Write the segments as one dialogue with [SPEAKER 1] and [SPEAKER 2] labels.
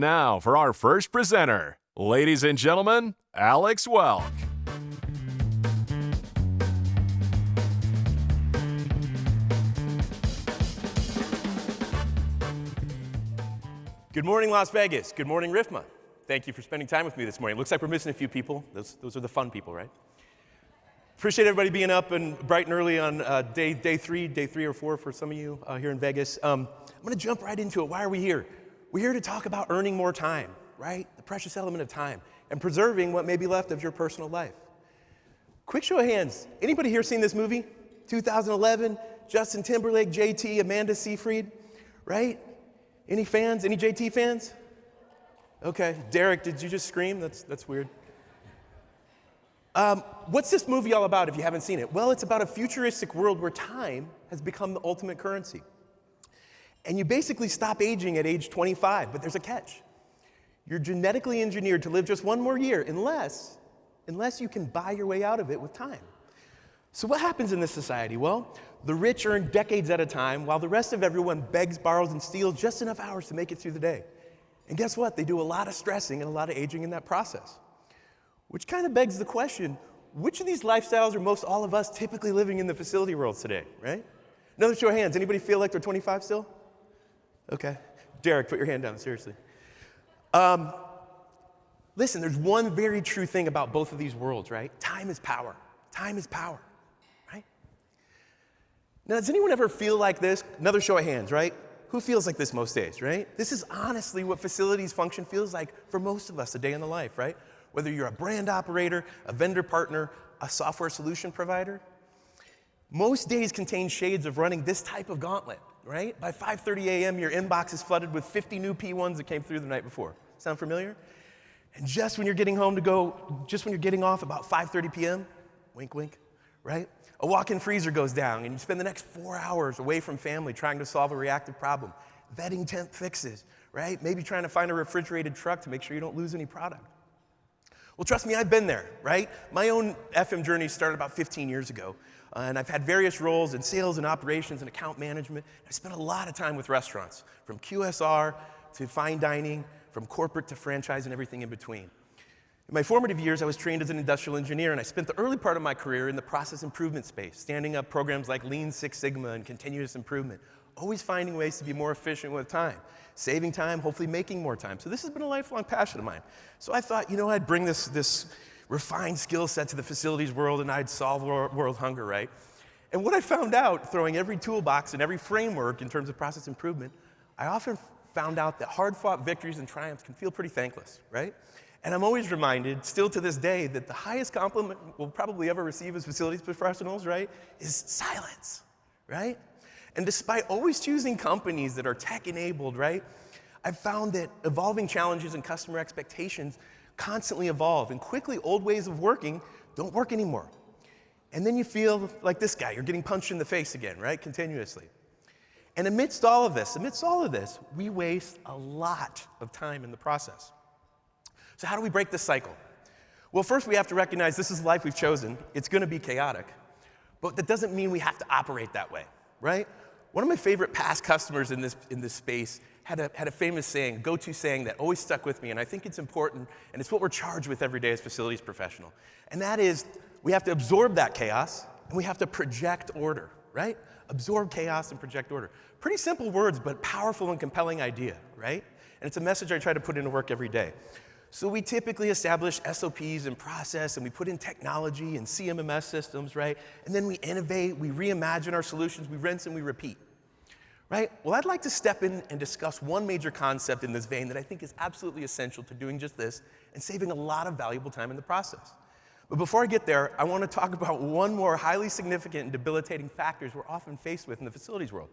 [SPEAKER 1] Now for our first presenter, ladies and gentlemen, Alex Welk.
[SPEAKER 2] Good morning, Las Vegas. Good morning, RFMA. Thank you for spending time with me this morning. Looks like we're missing a few people. Those are the fun people, right? Appreciate everybody being up and bright and early on day three or four for some of you here in Vegas. I'm going to jump right into it. Why are we here? We're here to talk about earning more time, right? The precious element of time and preserving what may be left of your personal life. Quick show of hands. Anybody here seen this movie? 2011, Justin Timberlake, JT, Amanda Seyfried, right? Any fans? Any JT fans? Okay. Derek, did you just scream? That's weird. What's this movie all about if you haven't seen it? Well, it's about a futuristic world where time has become the ultimate currency. And you basically stop aging at age 25, but there's a catch. You're genetically engineered to live just one more year unless you can buy your way out of it with time. So what happens in this society? Well, the rich earn decades at a time while the rest of everyone begs, borrows, and steals just enough hours to make it through the day. And guess what? They do a lot of stressing and a lot of aging in that process. Which kind of begs the question, which of these lifestyles are most all of us typically living in the facility world today, right? Another show of hands. Anybody feel like they're 25 still? Okay. Derek, put your hand down, seriously. Listen, there's one very true thing about both of these worlds, right? Time is power. Time is power, right? Now, does anyone ever feel like this? Another show of hands, right? Who feels like this most days, right? This is honestly what facilities function feels like for most of us a day in the life, right? Whether you're a brand operator, a vendor partner, a software solution provider. Most days contain shades of running this type of gauntlet, right? By 5:30 a.m., your inbox is flooded with 50 new P1s that came through the night before. Sound familiar? And just when you're getting off about 5:30 p.m., wink, wink, right? A walk-in freezer goes down, and you spend the next 4 hours away from family trying to solve a reactive problem, vetting temp fixes, right? Maybe trying to find a refrigerated truck to make sure you don't lose any product. Well, trust me, I've been there, right? My own FM journey started about 15 years ago, and I've had various roles in sales and operations and account management. I spent a lot of time with restaurants, from QSR to fine dining, from corporate to franchise and everything in between. In my formative years, I was trained as an industrial engineer, and I spent the early part of my career in the process improvement space, standing up programs like Lean Six Sigma and continuous improvement, always finding ways to be more efficient with time, saving time, hopefully making more time. So this has been a lifelong passion of mine. So I thought, I'd bring this refined skill set to the facilities world, and I'd solve world hunger, right? And what I found out, throwing every toolbox and every framework in terms of process improvement, I often found out that hard-fought victories and triumphs can feel pretty thankless, right? And I'm always reminded, still to this day, that the highest compliment we'll probably ever receive as facilities professionals, right, is silence, right? And despite always choosing companies that are tech-enabled, right, I've found that evolving challenges and customer expectations constantly evolve, and quickly old ways of working don't work anymore. And then you feel like this guy, you're getting punched in the face again, right, continuously. And amidst all of this, we waste a lot of time in the process. So how do we break this cycle? Well, first we have to recognize this is the life we've chosen. It's going to be chaotic, but that doesn't mean we have to operate that way, right? One of my favorite past customers in this space had a famous saying, go-to saying that always stuck with me, and I think it's important, and it's what we're charged with every day as facilities professional. And that is, we have to absorb that chaos, and we have to project order, right? Absorb chaos and project order. Pretty simple words, but powerful and compelling idea, right? And it's a message I try to put into work every day. So we typically establish SOPs and process, and we put in technology and CMMS systems, right? And then we innovate, we reimagine our solutions, we rinse and we repeat, right? Well, I'd like to step in and discuss one major concept in this vein that I think is absolutely essential to doing just this and saving a lot of valuable time in the process. But before I get there, I want to talk about one more highly significant and debilitating factors we're often faced with in the facilities world.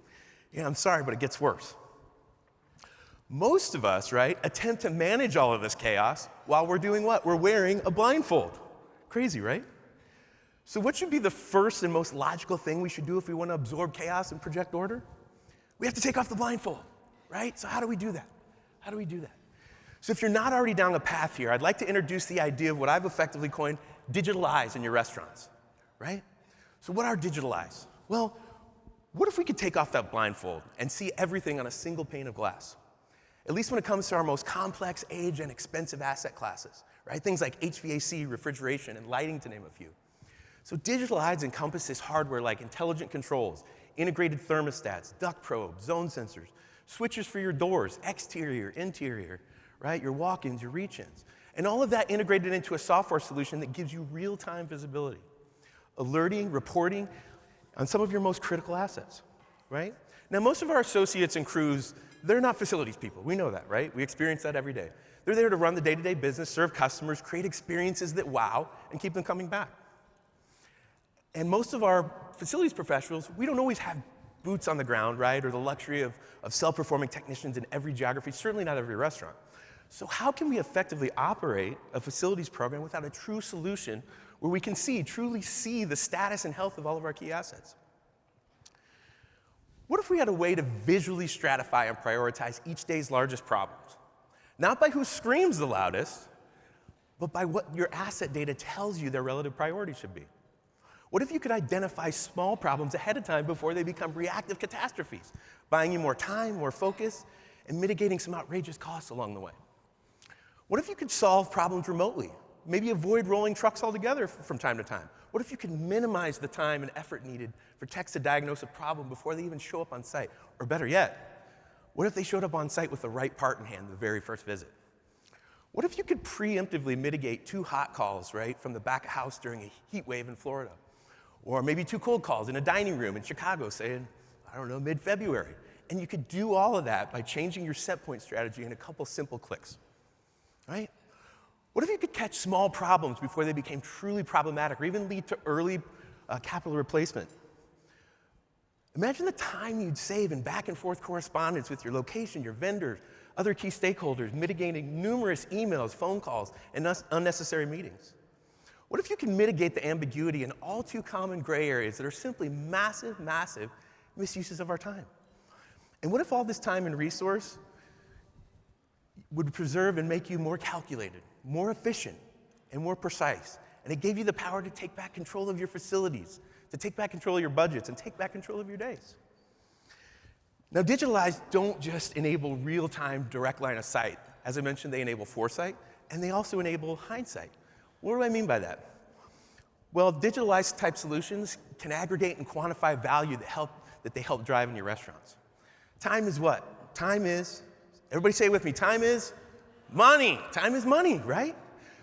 [SPEAKER 2] I'm sorry, but it gets worse. Most of us, right, attempt to manage all of this chaos while we're doing what? We're wearing a blindfold. Crazy, right? So what should be the first and most logical thing we should do if we want to absorb chaos and project order? We have to take off the blindfold, right? So how do we do that? How do we do that? So if you're not already down a path here, I'd like to introduce the idea of what I've effectively coined digital eyes in your restaurants, right? So what are digital eyes? Well, what if we could take off that blindfold and see everything on a single pane of glass? at least when it comes to our most complex, aged, and expensive asset classes, right? Things like HVAC, refrigeration, and lighting, to name a few. So digitalized encompasses hardware like intelligent controls, integrated thermostats, duct probes, zone sensors, switches for your doors, exterior, interior, right? Your walk-ins, your reach-ins. And all of that integrated into a software solution that gives you real-time visibility, alerting, reporting on some of your most critical assets, right? Now, most of our associates and crews, they're not facilities people. We know that, right? We experience that every day. They're there to run the day-to-day business, serve customers, create experiences that wow, and keep them coming back. And most of our facilities professionals, we don't always have boots on the ground, right? Or the luxury of self-performing technicians in every geography, certainly not every restaurant. So how can we effectively operate a facilities program without a true solution where we can truly see the status and health of all of our key assets? What if we had a way to visually stratify and prioritize each day's largest problems? Not by who screams the loudest, but by what your asset data tells you their relative priority should be. What if you could identify small problems ahead of time before they become reactive catastrophes, buying you more time, more focus, and mitigating some outrageous costs along the way? What if you could solve problems remotely? Maybe avoid rolling trucks altogether from time to time. What if you could minimize the time and effort needed for techs to diagnose a problem before they even show up on site? Or better yet, what if they showed up on site with the right part in hand the very first visit? What if you could preemptively mitigate 2 hot calls, right, from the back of house during a heat wave in Florida? Or maybe 2 cold calls in a dining room in Chicago, say in, I don't know, mid-February. And you could do all of that by changing your set point strategy in a couple simple clicks, right? What if you could catch small problems before they became truly problematic or even lead to early capital replacement? Imagine the time you'd save in back and forth correspondence with your location, your vendors, other key stakeholders, mitigating numerous emails, phone calls, and unnecessary meetings. What if you can mitigate the ambiguity in all too common gray areas that are simply massive, massive misuses of our time? And what if all this time and resource would preserve and make you more calculated, more efficient, and more precise? And it gave you the power to take back control of your facilities, to take back control of your budgets, and take back control of your days. Now, digitalized don't just enable real-time direct line of sight. As I mentioned, they enable foresight, and they also enable hindsight. What do I mean by that? Well, digitalized type solutions can aggregate and quantify value that they help drive in your restaurants. Time is what? Time is, everybody say it with me, time is money. Time is money, right?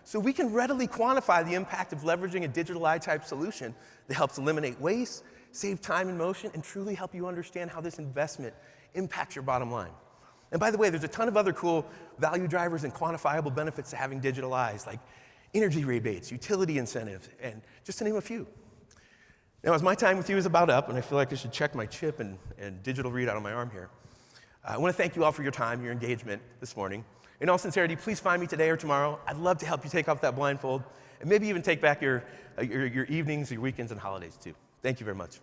[SPEAKER 2] So we can readily quantify the impact of leveraging a digital eye type solution that helps eliminate waste, save time and motion, and truly help you understand how this investment impacts your bottom line. And by the way, there's a ton of other cool value drivers and quantifiable benefits to having digital eyes, like energy rebates, utility incentives, and just to name a few. Now, as my time with you is about up, and I feel like I should check my chip and digital readout on my arm here, I want to thank you all for your time, your engagement this morning. In all sincerity, please find me today or tomorrow. I'd love to help you take off that blindfold and maybe even take back your evenings, your weekends, and holidays too. Thank you very much.